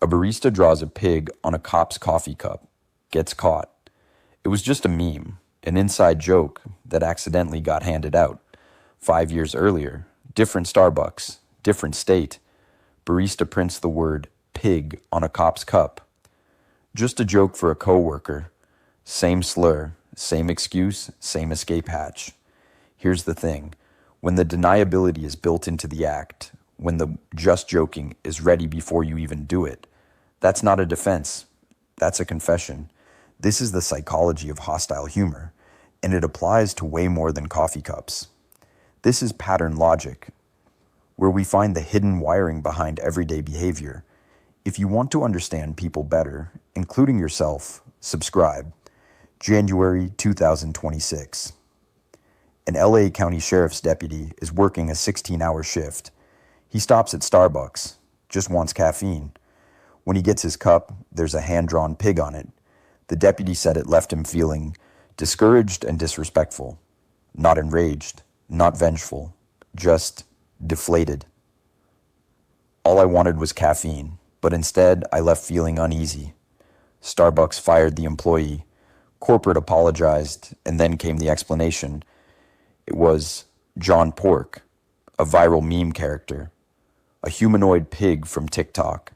A barista draws a pig on a cop's coffee cup, gets caught. It was just a meme, an inside joke that accidentally got handed out. 5 years earlier, different Starbucks, different state. Barista prints the word pig on a cop's cup. Just a joke for a coworker. Same slur, same excuse, same escape hatch. Here's the thing. When the deniability is built into the act, when the just joking is ready before you even do it, that's not a defense. That's a confession. This is the psychology of hostile humor, and it applies to way more than coffee cups. This is pattern logic, where we find the hidden wiring behind everyday behavior. If you want to understand people better, including yourself, subscribe. January 2026. An LA County Sheriff's deputy is working a 16-hour shift. He stops at Starbucks, just wants caffeine. When he gets his cup, there's a hand-drawn pig on it. The deputy said it left him feeling discouraged and disrespectful. Not enraged, not vengeful, just deflated. All I wanted was caffeine, but instead I left feeling uneasy. Starbucks fired the employee. Corporate apologized, and then came the explanation. It was John Pork, a viral meme character, a humanoid pig from TikTok.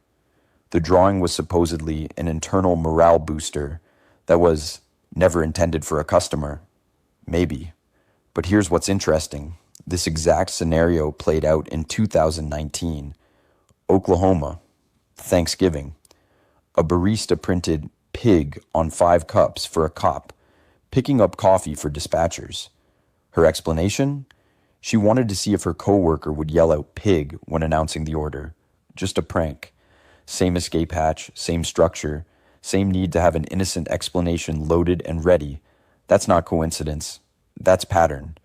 The drawing was supposedly an internal morale booster that was never intended for a customer. Maybe. But here's what's interesting. This exact scenario played out in 2019. Oklahoma, Thanksgiving. A barista printed pig on 5 cups for a cop, picking up coffee for dispatchers. Her explanation? She wanted to see if her coworker would yell out pig when announcing the order. Just a prank. Same escape hatch, same structure, same need to have an innocent explanation loaded and ready. That's not coincidence. That's pattern.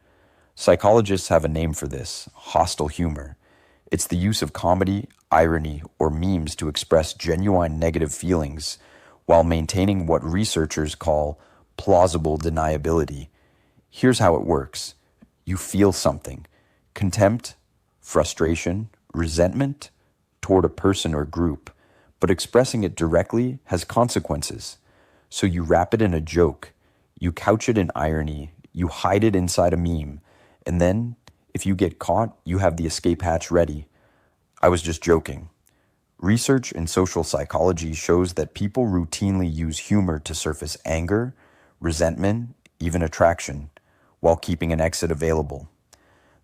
Psychologists have a name for this: hostile humor. It's the use of comedy, irony, or memes to express genuine negative feelings while maintaining what researchers call plausible deniability. Here's how it works. You feel something: contempt, frustration, resentment toward a person or group, but expressing it directly has consequences. So you wrap it in a joke, you couch it in irony, you hide it inside a meme, and then, if you get caught, you have the escape hatch ready. I was just joking. Research in social psychology shows that people routinely use humor to surface anger, resentment, even attraction, while keeping an exit available.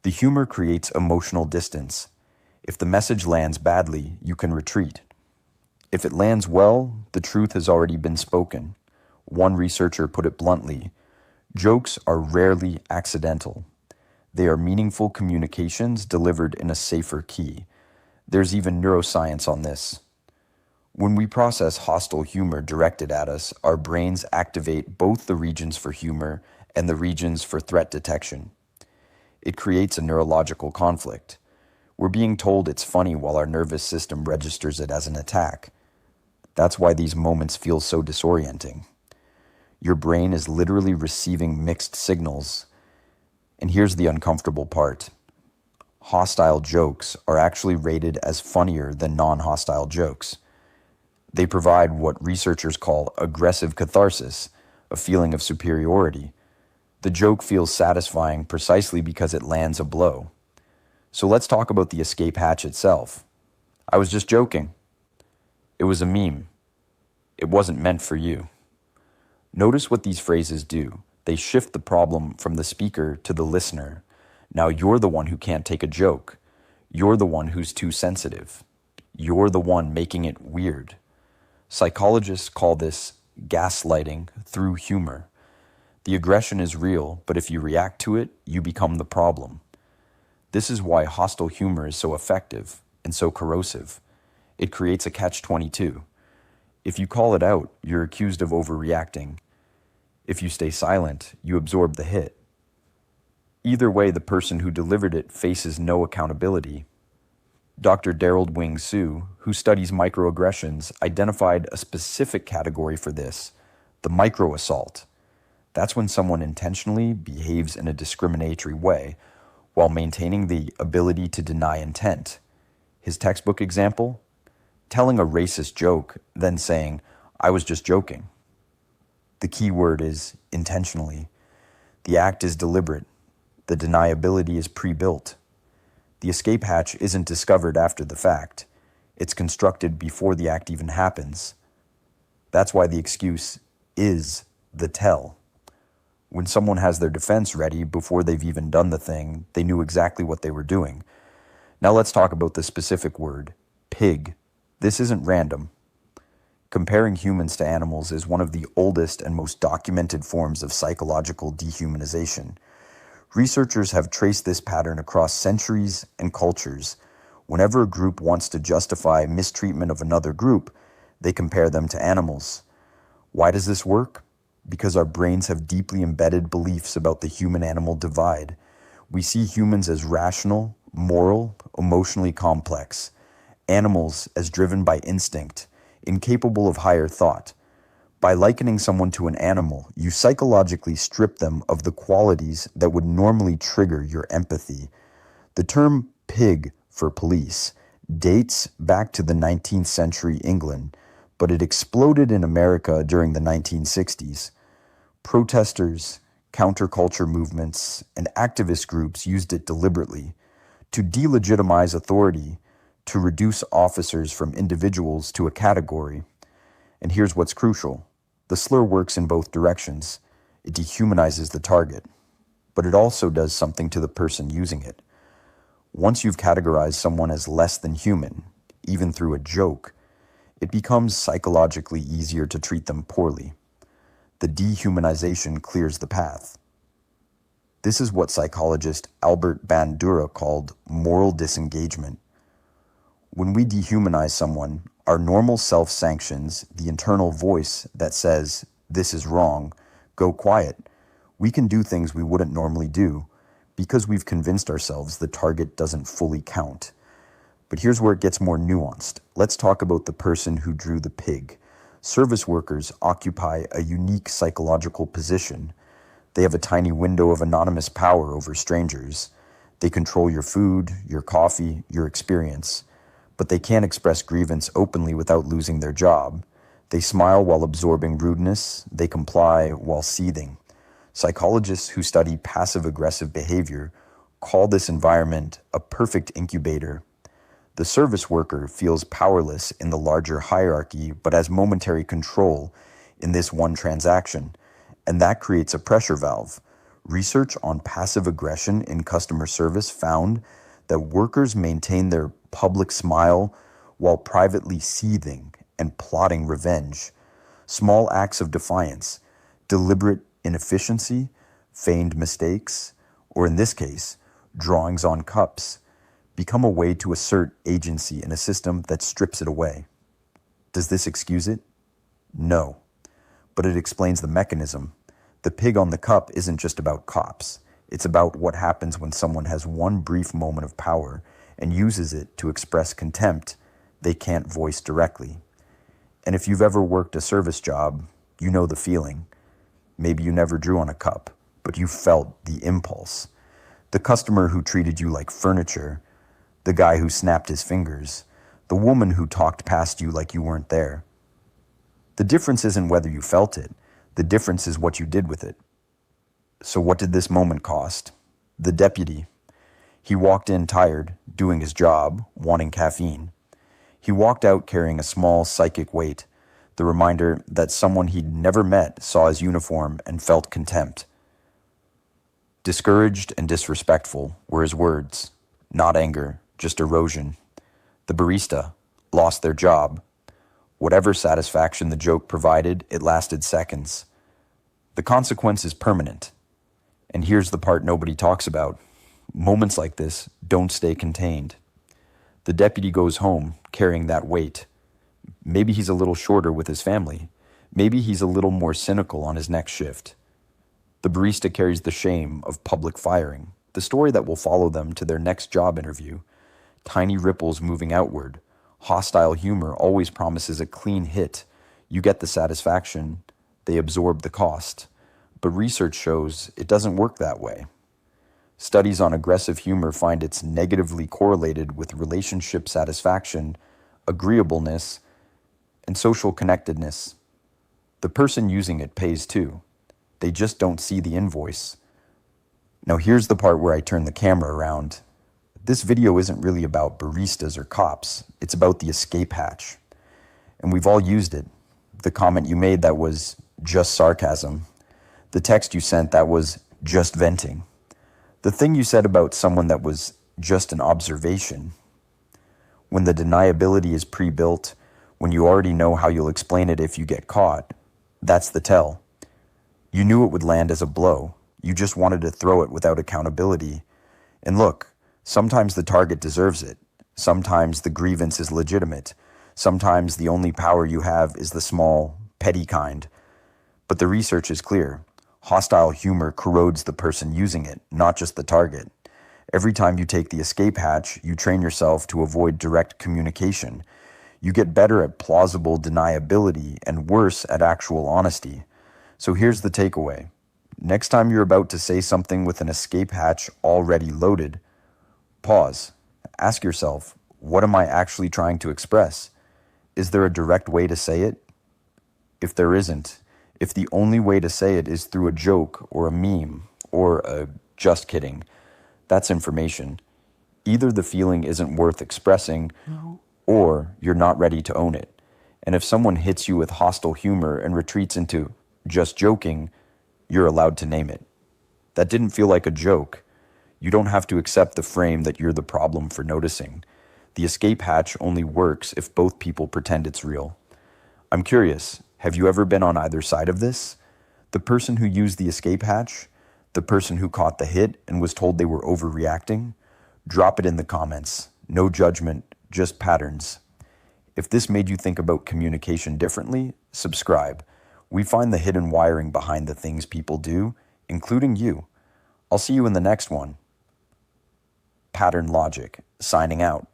The humor creates emotional distance. If the message lands badly, you can retreat. If it lands well, the truth has already been spoken. One researcher put it bluntly: jokes are rarely accidental. They are meaningful communications delivered in a safer key. There's even neuroscience on this. When we process hostile humor directed at us, our brains activate both the regions for humor and the regions for threat detection. It creates a neurological conflict. We're being told it's funny while our nervous system registers it as an attack. That's why these moments feel so disorienting. Your brain is literally receiving mixed signals. And here's the uncomfortable part. Hostile jokes are actually rated as funnier than non-hostile jokes. They provide what researchers call aggressive catharsis, a feeling of superiority. The joke feels satisfying precisely because it lands a blow. So let's talk about the escape hatch itself. I was just joking. It was a meme. It wasn't meant for you. Notice what these phrases do. They shift the problem from the speaker to the listener. Now you're the one who can't take a joke. You're the one who's too sensitive. You're the one making it weird. Psychologists call this gaslighting through humor. The aggression is real, but if you react to it, you become the problem. This is why hostile humor is so effective and so corrosive. It creates a catch-22. If you call it out, you're accused of overreacting. If you stay silent, you absorb the hit. Either way, the person who delivered it faces no accountability. Dr. Daryl Wing Su, who studies microaggressions, identified a specific category for this: the microassault. That's when someone intentionally behaves in a discriminatory way while maintaining the ability to deny intent. His textbook example? telling a racist joke, then saying, "I was just joking." The key word is intentionally. The act is deliberate. The deniability is pre-built. The escape hatch isn't discovered after the fact. It's constructed before the act even happens. That's why the excuse is the tell. When someone has their defense ready before they've even done the thing, they knew exactly what they were doing. Now let's talk about the specific word, pig. This isn't random. Comparing humans to animals is one of the oldest and most documented forms of psychological dehumanization. Researchers have traced this pattern across centuries and cultures. Whenever a group wants to justify mistreatment of another group, they compare them to animals. Why does this work? Because our brains have deeply embedded beliefs about the human-animal divide. We see humans as rational, moral, emotionally complex. Animals as driven by instinct, incapable of higher thought. By likening someone to an animal, you psychologically strip them of the qualities that would normally trigger your empathy. The term pig for police dates back to the 19th century England, but it exploded in America during the 1960s. Protesters, counterculture movements, and activist groups used it deliberately to delegitimize authority, to reduce officers from individuals to a category. And here's what's crucial. The slur works in both directions. It dehumanizes the target, but it also does something to the person using it. Once you've categorized someone as less than human, even through a joke, it becomes psychologically easier to treat them poorly. The dehumanization clears the path. This is what psychologist Albert Bandura called moral disengagement. When we dehumanize someone, our normal self sanctions the internal voice that says, "This is wrong, go quiet." We can do things we wouldn't normally do because we've convinced ourselves the target doesn't fully count. But here's where it gets more nuanced. Let's talk about the person who drew the pig. Service workers occupy a unique psychological position. They have a tiny window of anonymous power over strangers. They control your food, your coffee, your experience. But they can't express grievance openly without losing their job. They smile while absorbing rudeness. They comply while seething. Psychologists who study passive-aggressive behavior call this environment a perfect incubator. The service worker feels powerless in the larger hierarchy, but has momentary control in this one transaction, and that creates a pressure valve. Research on passive aggression in customer service found that workers maintain their public smile while privately seething and plotting revenge. Small acts of defiance, deliberate inefficiency, feigned mistakes, or in this case, drawings on cups, become a way to assert agency in a system that strips it away. Does this excuse it? No. But it explains the mechanism. The pig on the cup isn't just about cops. It's about what happens when someone has one brief moment of power and uses it to express contempt they can't voice directly. And if you've ever worked a service job, you know the feeling. Maybe you never drew on a cup, but you felt the impulse. The customer who treated you like furniture, the guy who snapped his fingers, the woman who talked past you like you weren't there. The difference isn't whether you felt it. The difference is what you did with it. So what did this moment cost? The deputy. He walked in tired, doing his job, wanting caffeine. He walked out carrying a small psychic weight, the reminder that someone he'd never met saw his uniform and felt contempt. Discouraged and disrespectful were his words, not anger, just erosion. The barista lost their job. Whatever satisfaction the joke provided, it lasted seconds. The consequence is permanent. And here's the part nobody talks about. Moments like this don't stay contained. The deputy goes home carrying that weight. Maybe he's a little shorter with his family. Maybe he's a little more cynical on his next shift. The barista carries the shame of public firing, the story that will follow them to their next job interview. Tiny ripples moving outward. Hostile humor always promises a clean hit. You get the satisfaction, they absorb the cost. But research shows it doesn't work that way. Studies on aggressive humor find it's negatively correlated with relationship satisfaction, agreeableness, and social connectedness. The person using it pays too. They just don't see the invoice. Now here's the part where I turn the camera around. This video isn't really about baristas or cops. It's about the escape hatch. And we've all used it. The comment you made that was just sarcasm. The text you sent that was just venting. The thing you said about someone that was just an observation. When the deniability is pre-built, when you already know how you'll explain it if you get caught, that's the tell. You knew it would land as a blow. You just wanted to throw it without accountability. And look, sometimes the target deserves it. Sometimes the grievance is legitimate. Sometimes the only power you have is the small, petty kind. But the research is clear. Hostile humor corrodes the person using it, not just the target. Every time you take the escape hatch, you train yourself to avoid direct communication. You get better at plausible deniability and worse at actual honesty. So here's the takeaway. Next time you're about to say something with an escape hatch already loaded, pause. Ask yourself, what am I actually trying to express? Is there a direct way to say it? If there isn't, if the only way to say it is through a joke or a meme or a just kidding, that's information. Either the feeling isn't worth expressing or you're not ready to own it. And if someone hits you with hostile humor and retreats into just joking, you're allowed to name it. That didn't feel like a joke. You don't have to accept the frame that you're the problem for noticing. The escape hatch only works if both people pretend it's real. I'm curious, have you ever been on either side of this? The person who used the escape hatch? The person who caught the hit and was told they were overreacting? Drop it in the comments. No judgment, just patterns. If this made you think about communication differently, subscribe. We find the hidden wiring behind the things people do, including you. I'll see you in the next one. Pattern Logic, signing out.